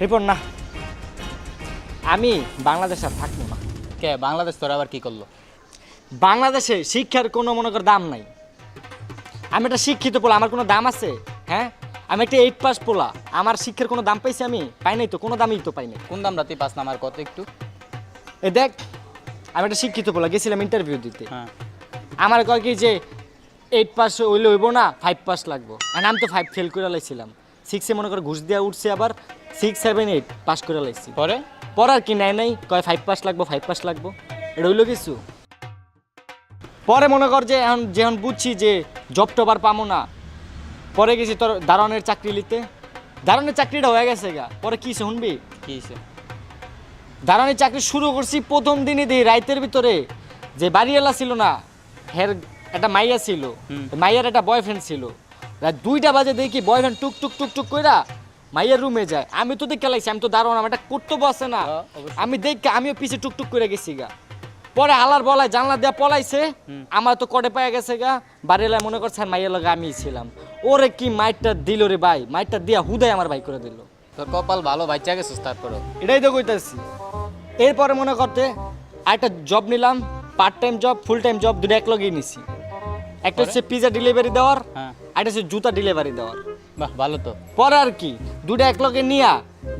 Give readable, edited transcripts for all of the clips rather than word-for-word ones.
Report না, আমি বাংলাদেশে আর থাকবো না। কে বাংলাদেশ তোর আবার কি করলো? বাংলাদেশে শিক্ষার কোনো মনে কর দাম নাই। আমি একটা শিক্ষিত পোলা, আমার কোনো দাম আছে? হ্যাঁ, আমি একটা 8 পাস পোলা, আমার শিক্ষার কোনো দাম পাইছি? আমি পাই নাই তো, কোনো দামই তো পাই নাই। কোন দাম রাতে পাস না আমার কত একটু? এ দেখ, আমি একটা শিক্ষিত পোলা, গেছিলাম ইন্টারভিউ দিতে। হ্যাঁ, আমার কয় কি যে 8 পাস হইলে হইব না, 5 পাস লাগবো। আর আমি তো 5 ফেল করে লাইছিলাম। 6-এ মনে কর ঘুষ দেওয়া উঠছে, আবার 6, 7, 8 পাস করে লাইছি। পরে পড়ার কি নাই নাই, কয় 5 পাস লাগবো, 5 পাস লাগবো। এটা হইলো কিছু? পরে মনে কর যে যখন বুঝছি যে জব টব আর পাবো না, পরে গেছি তোর দারোয়ানের চাকরি নিতে। দারোয়ানের চাকরিটা হয়ে গেছে গা, পরে কি শুনবি? কি হয়েছে? দারোয়ানের চাকরি শুরু করছি, প্রথম দিনই দিই রাইতের ভিতরে যে বাড়িওয়ালা ছিল না, হের একটা মাইয়া ছিল, মাইয়ার একটা বয়ফ্রেন্ড ছিল। রাত 2টা বাজে দেখি বয়ফ্রেন্ড টুক টুক টুক টুক কইরা মাইয়ার রুমে যায়। আমি তো দেখে লাইছি, আমি তো দারোয়ান, আমার একটা কর্তব্য আছে না। অবশ্যই। আমি দেখে আমিও পিছে টুকটুক করে গেছি গা। পরে হালার বলায় জানলা দেওয়া পলাইছে, আমার তো কটে পায়ে গেছে গা। বাড়িওয়ালা মনে করছে আর মাইয়ার লগে আমি ছিলাম। ওরে কি মাইটটা দিল রে ভাই, মাইটটা দিয়া হুদায় আমার ভাই করে দিল। তোর কপাল ভালো, বাচ্চা গেছিস তারপরও। এটাই তো কইতাছি। এরপরে মনে করতে আরেকটা জব নিলাম, part time job, full time job, দুটো এক লগেই নিছি। একটা হচ্ছে পিজা ডেলিভারি দেওয়ার, হ্যাঁ, আরেকটা হচ্ছে জুতা ডেলিভারি দেওয়ার। বাহ ভালো তো। পরে আর কি, দুটো এক লগে নিয়া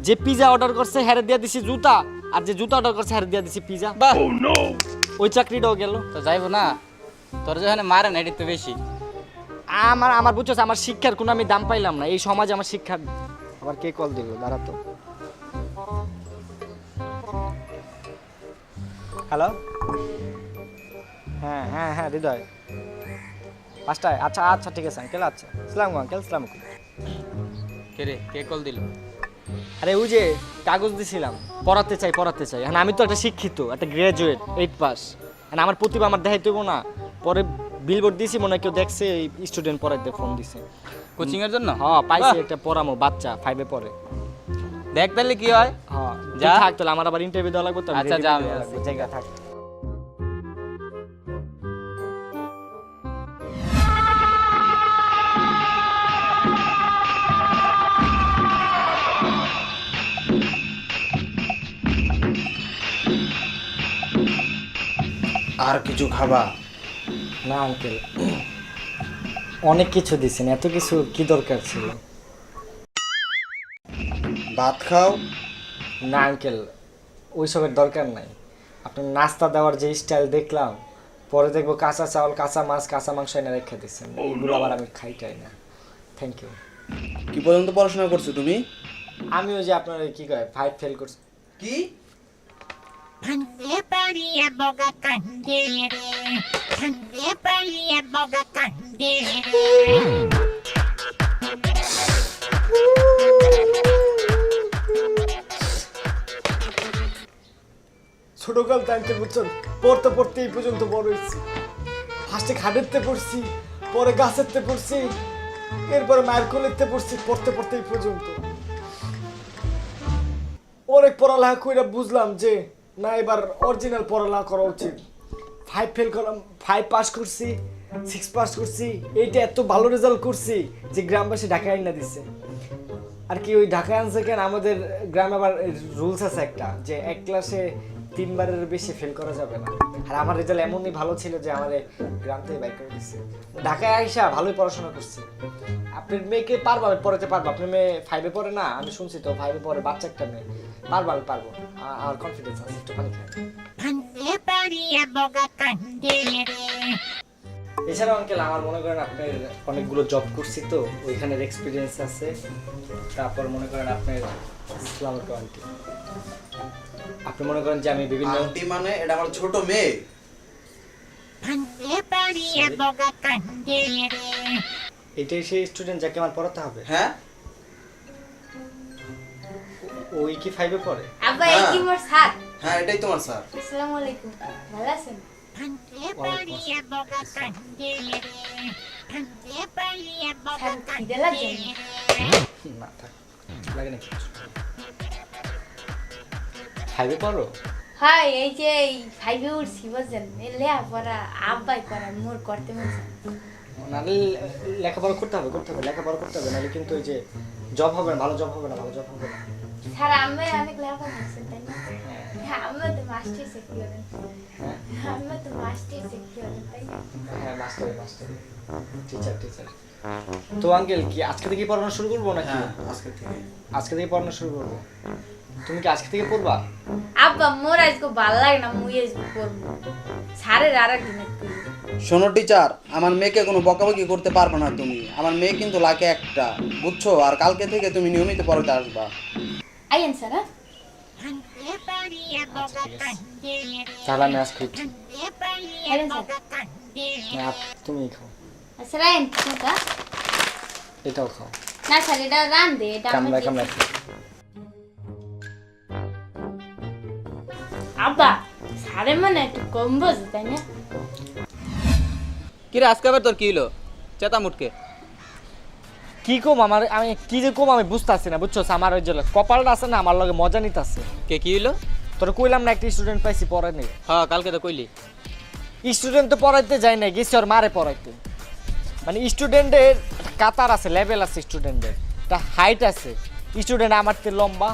যে পিজা অর্ডার করছে হ্যারে দিয়া দিছি জুতা, আর যে জুতা অর্ডার করছে হ্যারে দিয়া দিছি পিজা। বাহ, ওই চাকরিটাও গেল। তো যাইবো না? তোর যেখানে মারে না, এটি তো বেশি। আমার বুঝছো, আমার শিক্ষার কোনো আমি দাম পাইলাম না এই সমাজে। আমার শিক্ষার আবার কে কল দিল, দাঁড়াতো। হ্যালো, হ্যাঁ হ্যাঁ হ্যাঁ হৃদয়, 5টায়? আচ্ছা আচ্ছা ঠিক আছে আঙ্কেল, আচ্ছা সালাম আঙ্কেল, সালাম। কে রে, কে কল দিল? আরে ওই যে কাগজ দিছিলাম, পড়াতে চাই পড়াতে চাই। হ্যাঁ, আমি তো একটা শিক্ষিত, একটা গ্রাজুয়েট, 8 পাস। হ্যাঁ, আমার প্রতিভা আমার দেখাইতে হইব না। পরে বিলবোর্ড দিছি, মনে হয় কেউ দেখছে, এই স্টুডেন্ট পড়াইতে ফোন দিছে। কোচিং এর জন্য? হ্যাঁ পাইছি, একটা পড়ামো, বাচ্চা 5-এ পড়ে। দেখ তাহলে কি হয়। হ্যাঁ যা। থাক তাহলে, আমার আবার ইন্টারভিউ দেওয়া লাগবে তো। আচ্ছা, যা, আমি আসছি। জায়গা থাক। আর কিছু খাবা? না আঙ্কেল, অনেক কিছু দিছেন, এত কিছু কি দরকার ছিল? ভাত খাও। না আঙ্কেল, ওইসবের দরকার নাই। আপনার নাস্তা দেওয়ার যে স্টাইল দেখলাম, পরে দেখবো কাঁচা চাউল, কাঁচা মাছ, কাঁচা মাংস এনে রেখে দিচ্ছেন। এগুলো আবার আমি খাইটাই না। Thank you. কি পর্যন্ত পড়াশোনা করছো তুমি? আমি ওই যে আপনার কি কয় 5 ফেল করছি। কি? Candere paria boga candere, candere paria boga candere. ছোটকাল আঙ্কেল বুঝছেন, পড়তে পড়তে এই পর্যন্ত বড় হয়েছি। ফার্স্টে খাটেরতে পড়ছি, পরে গাছেরতে পড়ছি, এরপরে মায়ের কোলেরতে পড়ছি, পড়তে পড়তে এই পর্যন্ত। অনেক পড়ালেখা কইরা বুঝলাম যে না, এবার অরিজিনাল পড়ালেখা করা উচিত। 5 ফেল করলাম, 5 পাস করছি, 6 পাস করছি, এইটা এত ভালো রেজাল্ট করছি যে গ্রামবাসী ঢাকায় আইনা দিছে। আর কি ওই ঢাকায় আনছে কেন, আমাদের গ্রামে আবার রুলস আছে একটা, যে এক ক্লাসে 3 বারের বেশি ফেল করা যাবে না। আর আমার রেজাল্ট এমনই ভালো ছিল যে আমাদের গ্রাম থেকে বাইক করে দিচ্ছে। ঢাকায় আইসা ভালোই পড়াশোনা করছি। আপনার মেয়েকে পারবো, আমি পড়াতে পারবো। আপনার মেয়ে 5-এ পড়ে না, আমি শুনছি তো 5-এ পড়ে, বাচ্চা একটা মেয়ে। পারবো, আমি পারবো, আমার কনফিডেন্স আছে। একটু পানি খাই। Candere paria boga candere. এছাড়াও আঙ্কেল আমার মনে করেন আপনার অনেকগুলো জব করছি তো, ওইখানের এক্সপিরিয়েন্স আছে। তারপর মনে করেন আপনার ইসলাম আন্টি, আপনি মনে করেন যে আমি বিভিন্ন আন্টি মানে এটা আমার ছোট মেয়ে। Candere paria boga candere. এটাই সেই স্টুডেন্ট যাকে আমার পড়াতে হবে। হ্যাঁ, ওই কি 5-এ পড়ে? আব্বা এই কি মোর স্যার? হ্যাঁ এটাই তোমার স্যার। আসসালামু আলাইকুম, ভালো আছেন? Candere paria boga candere, candere paria boga sir খিদে লাগছে? candere. না থাক, লাগে না কিছু। 5-এ পড়ো? হ্যাঁ, এই যে এই ফাইভে উঠছি বুঝছেন, এই লেখাপড়া আব্বাই করার মোর করতে মন চায় না। নাহলে লেখাপড়া করতে হবে, লেখাপড়া করতে হবে, নাহলে কিন্তু ওই যে জব হবে না, ভালো জব হবে না, ভালো জব হবে না। স্যার আমি অনেক লেখাপড়া করছেন তাই না? হ্যাঁ, আমিও তো মাস্টার সেক্রেটারি। আমিও তো মাস্টার সেক্রেটারি তাই না? হ্যাঁ মাস্টার টিচার তো আঙ্কেল কি আজকে থেকে পড়ানো শুরু করবো নাকি? হ্যাঁ আজকে থেকে। আজকে থেকে পড়ানো শুরু করবো। তুমি কি আজকে থেকে পড়বা? আব্বা মোর আজকে ভালো লাগে না, মুই আজকে পড়বো। স্যারের আর একদিন একটু। শোনো টিচার, আমার মেয়েকে কোনো বকাবকি করতে পারবে না তুমি। আমার মেয়ে কিন্তু লাগে একটা, বুঝছো? আর কালকে থেকে তুমি নিয়মিত পড়াতে আসবা। আইয়েন স্যার। হ্যাঁ? তাহলে আমি আজকে উঠি। আইয়েন স্যার। না, তুমি খাও, স্যার আইয়েন কিছুটা। এটাও খাও। না স্যার এটা রান দে, এটা আমি কামড়া দিই। কামড়া আব্বা স্যারে মানে একটু কম বোঝে তাই না? কি রে আজকে আবার তোর কি হলো চেতা মুটকে? কি কম আমার, আমি কি যে কম আমি বুঝতেছি না, বুঝছো? আমার ওই যে কপালটা আছে না, আমার লগে মজা নিতেছে। কে কি হলো? তোর কইলাম না একটা স্টুডেন্ট পাইছি পড়াই নেই। হ্যাঁ কালকে তো কইলি। স্টুডেন্ট তো পড়াইতে যায় না, গেছি ওর মারে পড়াইতে। মানে স্টুডেন্টের কাতার আছে, লেভেল আছে স্টুডেন্টের, একটা হাইট আছে। স্টুডেন্ট আমার থেকে লম্বা,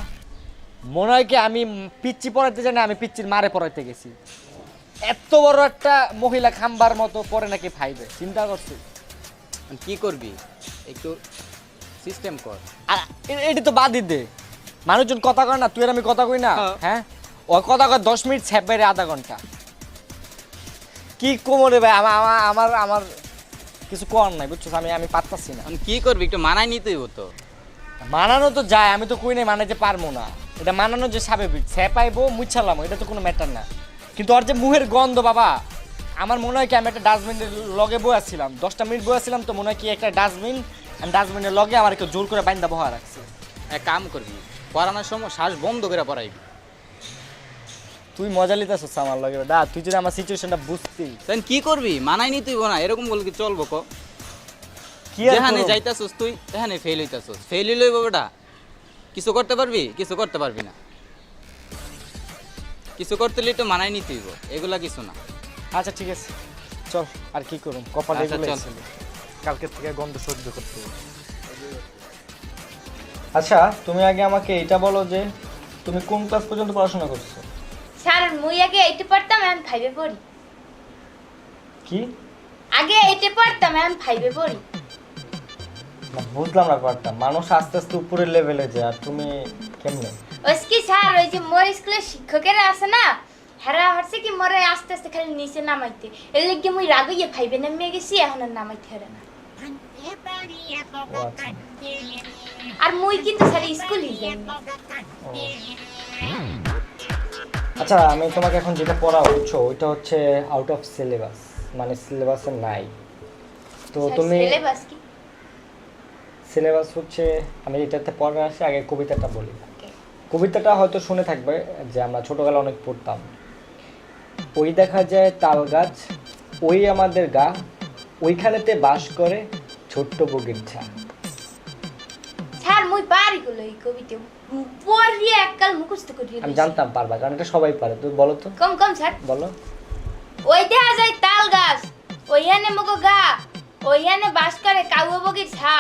মনে হয় কি আমি পিচ্চি পড়াইতে যাই না, আমি পিচ্চির মারে পড়াইতে গেছি। এত বড় একটা মহিলা খাম্বার মতো পড়ে নাকি ফাইভে, চিন্তা করছি। কি করবি একটু সিস্টেম কর। আর এটি তো বাদই দে, মানুষজন কথা কয় না, তুই আর আমি কথা কই না? হ্যাঁ। হ্যাঁ, ও কথা কয় 10 মিনিট ছ্যাপ বাইরে আধা ঘন্টা। কি কোমরে ভাই, আমার আমার কিছু কর নাই, বুঝছো? আমি পারতাছি না। এখন কি করবি একটু মানায় নিতেই হতো। মানানো তো যায়, আমি তো কই নাই মানাইতে পারবো না। এটা মানানো যে স্বাভাবিক, ছ্যাপাইবো মুছালাম, এটা তো কোনো ম্যাটার না। কিন্তু ওর যে মুহের গন্ধ বাবা, আমার মনে হয় কি আমি একটা ডাস্টবিনের লগে বসেছিলাম, 10টা মিনিট বসেছিলাম, তো মনে হয় কি একটা ডাস্টবিন, আমি ডাস্টবিনের লগে আমার একটু জোর করে বাইন্দা বহা রাখছি। এক কাম করবি, পড়ানোর সময় শ্বাস বন্ধ করে পড়াইবি। তুই মজা লিতেছিস আমার লগে দা, তুই যদি আমার সিচুয়েশনটা বুঝতি। তখন কি করবি? মানায় নিতেই না, এরকম বলে কি চলবো ক? কি আর যেখানে করব? যাইতাছস তুই এখানে ফেল হইতাছস। ফেল হইলেই বাবাটা কিছু করতে পারবি? কিছু করতে পারবি না। কিছু করতে হলে একটু মানায় নিতে হইব, এগুলা কিছু না। আচ্ছা ঠিক আছে, চল আর কি করুম, কপালে আচ্ছা, এগুলোই চল। ছিল। কালকে থেকে গন্ধ সহ্য করতে হবে। আচ্ছা তুমি আগে আমাকে এটা বলো যে তুমি কোন ক্লাস পর্যন্ত পড়াশোনা করছো? স্যার মুই আগে 80 পড়তাম, এখন 5 এ পড়ি। কি? আগে 80 পড়তাম, এখন 5 এ পড়ি। না, বুঝলাম না ব্যাপারটা। মানুষ আস্তে আস্তে উপরের লেভেলে যায়, আর তুমি কেমনে? ওই কি স্যার, ওই যে মোর স্কুলের শিক্ষকেরা আছে না, হেরা হচ্ছে কি মোরে আস্তে আস্তে খালি নিচে নামাইতে, এর লাগি মুই রাগইয়ে 5 এ নেমে গেছি, এখন আর নামাইতে হারে না। আর মুই কিন্তু স্যার স্কুলই যাই না। আচ্ছা আমি তোমাকে এখন যেটা পড়া হচ্ছে ওইটা হচ্ছে আউট অফ সিলেবাস, মানে সিলেবাসে নাই। তো স্যার, তুমি সিলেবাস কি? সিলেবাস হচ্ছে, আমি এটাতে পড়া আসি, আগে কবিতাটা বলি। কবিতাটা হয়তো শুনে থাকবে, যে আমরা ছোটবেলায় অনেক পড়তাম। ওই দেখা যায় তাল গাছ, ওই আমাদের গা, ওইখানেতে বাস করে ছোট্ট বগিচা। স্যার মুই পারি গুলো এই কবিতা পড়িয়ে এককাল মুখস্থ করি। আমি জানতাম পারবা, কারণ এটা সবাই পারে। তুমি বলো তো, কম কম স্যার। বলো। ওই দেখা যায় তাল গাছ, ওইখানে মগো গা, ওইখানে বাস করে কাউ বগির ছা।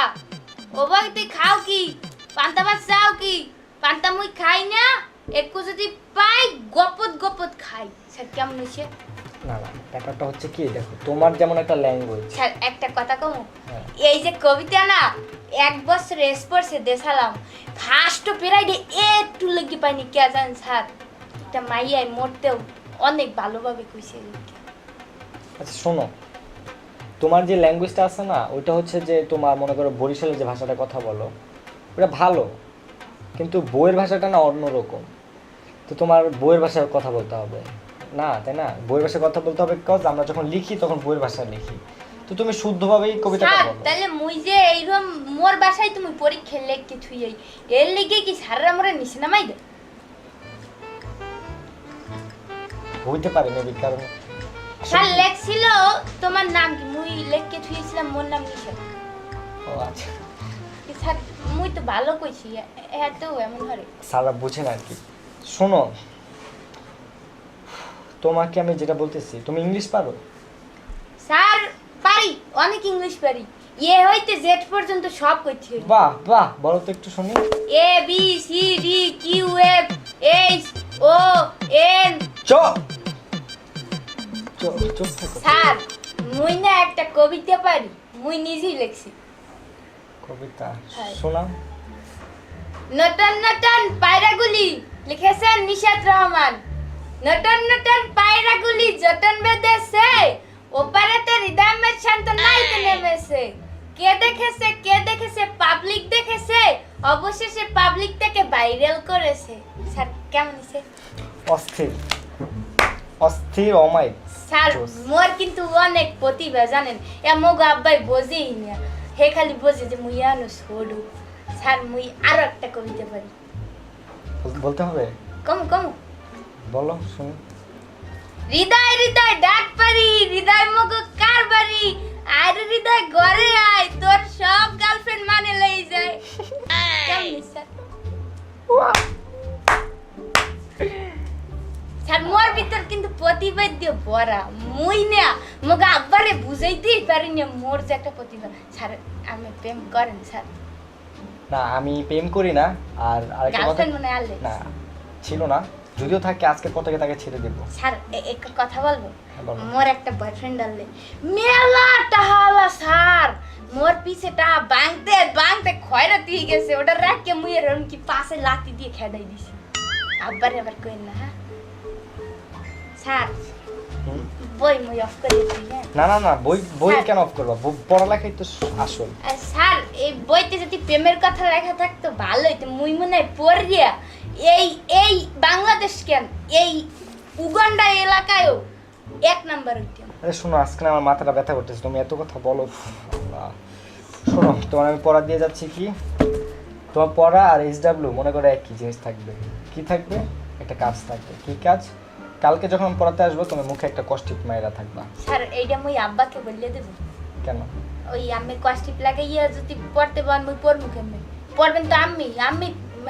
ও বগি তুই খাও কি? পান্তা ভাত চাও কি? পান্তা মুই খাই না, একটু যদি পাই গপত গপত খাই। স্যার কেমন হয়েছে? না না, ব্যাপারটা হচ্ছে কি, দেখো তোমার যেমন একটা ল্যাঙ্গুয়েজ। স্যার একটা কথা কম, হ্যাঁ। এই যে কবিতা না 1 বছর স্পোর্টসে দেখালাম, ফার্স্ট পেরাইডে একটু লেগে পাইনি, কে জানেন স্যার? এটা মাইয়াই মরতেও অনেক ভালোভাবে কইছে। আচ্ছা শোনো, তোমার যে ল্যাঙ্গুয়েজটা আছে না, ওইটা হচ্ছে যে তোমার মনে করো বরিশালের যে ভাষাটা কথা বলো, ওটা ভালো, কিন্তু বইয়ের ভাষাটা না অন্যরকম। তো তোমার বইয়ের ভাষায় কথা বলতে হবে না, তাই না? বইয়ের ভাষায় কথা বলতে হবে, বিকজ আমরা যখন লিখি তখন বইয়ের ভাষায় লিখি। তো তুমি শুদ্ধভাবেই কবিতাটা স্যার বলো। তাহলে মুই যে এইরকম মোর বাসায় তুমি পরীক্ষা লেখকে থুইই, এর লিগে কি স্যাররা মোরে নিছে নামাই দে? হইতে পারে মেবি, কারণ স্যার লেখছিল তোমার নাম কি, মুই লেখকে থুইছিলাম মোর নাম নিছে। ও আচ্ছা, কি স্যার মুই তো ভালো কইছি, এত এমন হরে। স্যাররা বুঝেন আর কি। শোনো, তোমাকে আমি যেটা বলতেছি, তুমি ইংলিশ পারো? স্যার পারি, অনেক ইংলিশ পারি। এ হইতে জেড পর্যন্ত সব কইছি বাহ বাহ, বলো তো একটু শুনি। A B C D Q F H O N. চুপ চুপ চুপ থাকো। স্যার মুই না একটা কবিতা পারি, মুই নিজেই লিখছি। কবিতা হ্যাঁ। শোনাও। নটন নটন পায়রাগুলি লিখেছেন নিশাত রহমান। নটন নটন পায়রাগুলি যতন বেঁধেছে, ওপারেতে হৃদয় মে শান্ত নাইতে নেমেছে। কে দেখেছে পাবলিক দেখেছে, অবশেষে পাবলিক থেকে ভাইরাল করেছে। স্যার কেমন হইছে? অস্থির অস্থির অমায়িক। স্যার জোস। মোর কিন্তু অনেক প্রতিভা জানেন, এ মোগ আব্বাই বোঝেই না, হে খালি বোঝে যে মুই আনো ছোড়ু। স্যার মুই আরো একটা কবিতা পারি। বলতে হবে? কম বলো শুনি। হৃদয় হৃদয় ডাক পারি, হৃদয় মগ কার বাড়ি, আর হৃদয় ঘরে আয়, তোর সব গার্লফ্রেন্ড মানে লই যায়। কেমন স্যার? স্যার মোর ভিতর কিন্তু প্রতিভা দিয়ে ভরা, মুই না মগ আব্বারে বুঝাইতেই পারি না মোর যে একটা প্রতিভা। স্যার আমি প্রেম করেন স্যার? না আমি প্রেম করি না। আর আরেকটা কথা, গার্লফ্রেন্ড মনে আনলে? না ছিল না, যদিও থাকে আজকের পর থেকে তাকে ছেড়ে দেব। স্যার একটা কথা বলবো? হ্যাঁ, বলো। মোর একটা বয়ফ্রেন্ড আনলে মেলা টাহালা স্যার, মোর পিছেটা বাংতে বাংতে খয়রাতি হয়ে গেছে, ওটা রাখকে মুই এরকম কি পাশে লাতি দিয়ে খেদাই দিছি। আবার কইন না হ্যাঁ স্যার, হুম? বই মুই অফ করে দিই হ্যাঁ। না না না, বই বই হ্যাঁ। কেন অফ করবা? পড়ালেখাই তো আসল। আর স্যার এই বইতে যদি প্রেমের কথা লেখা থাকতো ভালো হইতো, মুই মনে হয় পড়িয়া এই এই বাংলাদেশ কেন এই উগান্ডা এলাকায়ও 1 নাম্বার হইতো। আরে শোনো, আজকে না আমার মাথাটা ব্যথা করতেছে, তুমি এত কথা বলো। আল্লাহ। শোনো, তোমার আমি পড়া দিয়ে যাচ্ছি কি, তোমার পড়া আর SW মনে করে একই জিনিস থাকবে। কি থাকবে? একটা কাজ থাকবে। কি কাজ? কালকে যখন আমি পড়াতে আসবো তুমি মুখে একটা কষ্টিপ মাইরা থাকবা। স্যার এইটা মুই আব্বাকে বললে দেব? কেন? ওই আমি কষ্টিপ লাগাইয়া যদি পড়তে পার মুই পড়মু কেমনে? পড়বেন তো আমি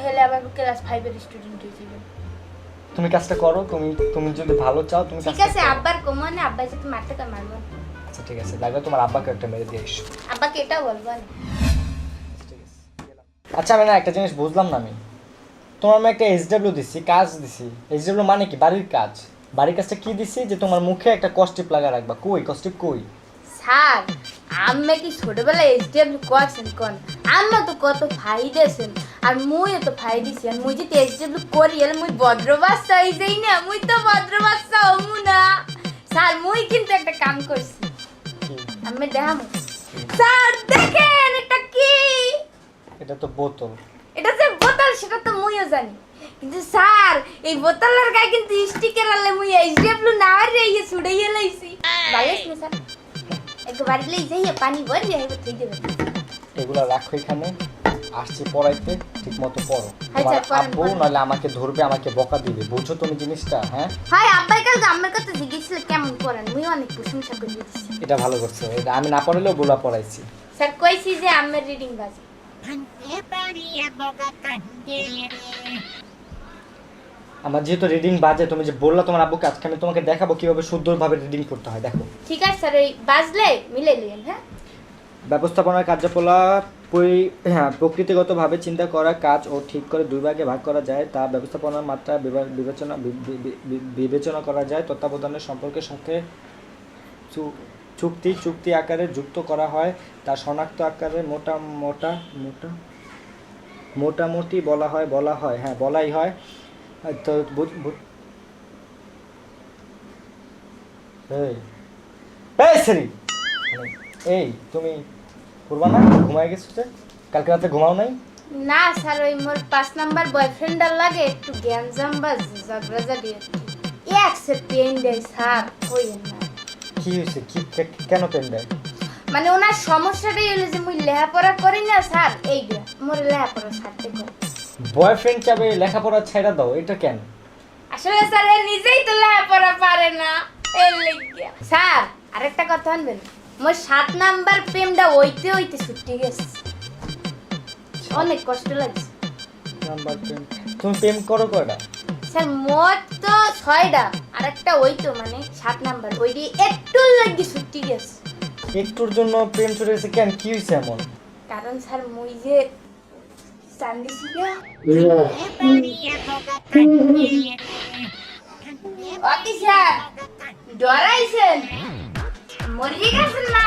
হেলে আবার ক্লাস 5 এর স্টুডেন্ট হয়ে যাবেন। তুমি কাজটা করো, তুমি যদি ভালো চাও তুমি ঠিক কাজটা আছে, করো। আব্বার কমনে আব্বা যদি মারতে কার মারবো। আচ্ছা ঠিক আছে, লাগলে তোমার আব্বাকে একটা মেরে দিয়ে এসো। আব্বাকে এটা বলবো না। ঠিক আছে, গেলাম। আচ্ছা আমি না একটা জিনিস বুঝলাম না, আমি তোমার আমি একটা SW দিছি, কাজ দিছি। SW মানে কি? বাড়ির কাজ। বাড়ির কাজটা কি দিছি? যে তোমার মুখে একটা কষ্টিপ লাগা রাখবা। কই কষ্টিপ কই? স্যার আমি কি ছোটবেলায় SW করছেন কোন? আমরা তো কত ফাই দিয়েছেন, আর মুইও তো ফাই দিছি, আর মুই যদি SW করি এলে মুই ভদ্র বাচ্চা হয়ে যাই না, মুই তো ভদ্র বাচ্চা হমু না। স্যার মুই কিন্তু একটা কাম করছি, কি? আমি দেখাম। স্যার দেখেন এটা কি? এটা তো বোতল। এটা যে বোতল সেটা তো মুইও জানি, কিন্তু স্যার এই বোতলের গায়ে কিন্তু স্টিকার আলে মুই SW না রে ইয়ে ছুড়াইয়া লাইছি। ভালো না স্যার? একবার লই যাই পানি ভরে যাই থই দেবেন। এগুলা রাখো এখানে, আসছি পড়াইতে, ঠিক মতো পড়ো। আচ্ছা, তোমার পড়েন, আব্বু পড়েন। নাহলে আমাকে ধরবে, আমাকে বকা দিবে। বুঝছো তুমি জিনিসটা? হ্যাঁ, হাই আব্বাই কাল আমার কথা জিজ্ঞেসছিল কেমন করেন, মুই অনেক প্রশংসা করে দিচ্ছি। এটা ভালো করছো। এটা আমি না পড়ালেও বলা পড়াইছি। স্যার কইছি যে আমার রিডিং বাজে। Cante Maria Boga Candere. আমার যেহেতু রিডিং বাজে, তুমি যে বললা তোমার আব্বুকে, আজকে আমি তোমাকে দেখাবো কিভাবে শুদ্ধভাবে রিডিং করতে হয়। দেখো, ঠিক আছে স্যার, ওই বাজলে মিলে নিলেন। হ্যাঁ ব্যবস্থাপনার কার্যকলাপ প্রকৃতিগতভাবে চিন্তা করা কাজ ও ঠিক করে 2 ভাগে ভাগ করা যায়, তা ব্যবস্থাপনার মাত্রা বিবেচনা করা যায়, তত্ত্বাবধানের সম্পর্কের সাথে চুক্তি আকারে যুক্ত করা হয়, তা শনাক্ত আকারে মোটামুটি বলা হয় হ্যাঁ বলাই হয়। তো এই সেরি, এই তুমি করবা না? ঘুমাই গেছো যে? কালকে রাতে ঘুমাও নাই? না স্যার, ওই মোর 5 নাম্বার বয়ফ্রেন্ডার লাগে একটু গ্যাঞ্জাম বা ঝগড়াঝাটি একসে পেন দেয় স্যার। ওই না কি হয়েছে? কি কেন পেন দেয়? মানে ওনার সমস্যাটাই হলো যে মুই লেখাপড়া করি না স্যার, এইটা মোর লেখাপড়া ছাড়তে কয়। বয়ফ্রেন্ড চাবে লেখাপড়া ছেড়ে দাও, এটা কেন? আসলে স্যার এ নিজেই তো লেখাপড়া পারে না, এর লাগিয়া। স্যার আরেকটা কথা আনবেন, মোর 7 নাম্বার প্রেমটা হইতে ছুটি গেছে, অনেক কষ্ট লাগছে। নাম্বার প্রেম? তুমি প্রেম করো কয়টা? স্যার মোট তো 6টা, আরেকটা হইতো মানে 7 নাম্বার, ওইটি একটু লাগি ছুটি গেছে। একটুর জন্য প্রেম চলে গেছে কেন, কি হয়েছে এমন? কারণ স্যার মুই যে চান্দিছি না অতি স্যার ডরাইছেন মরে গেছেন না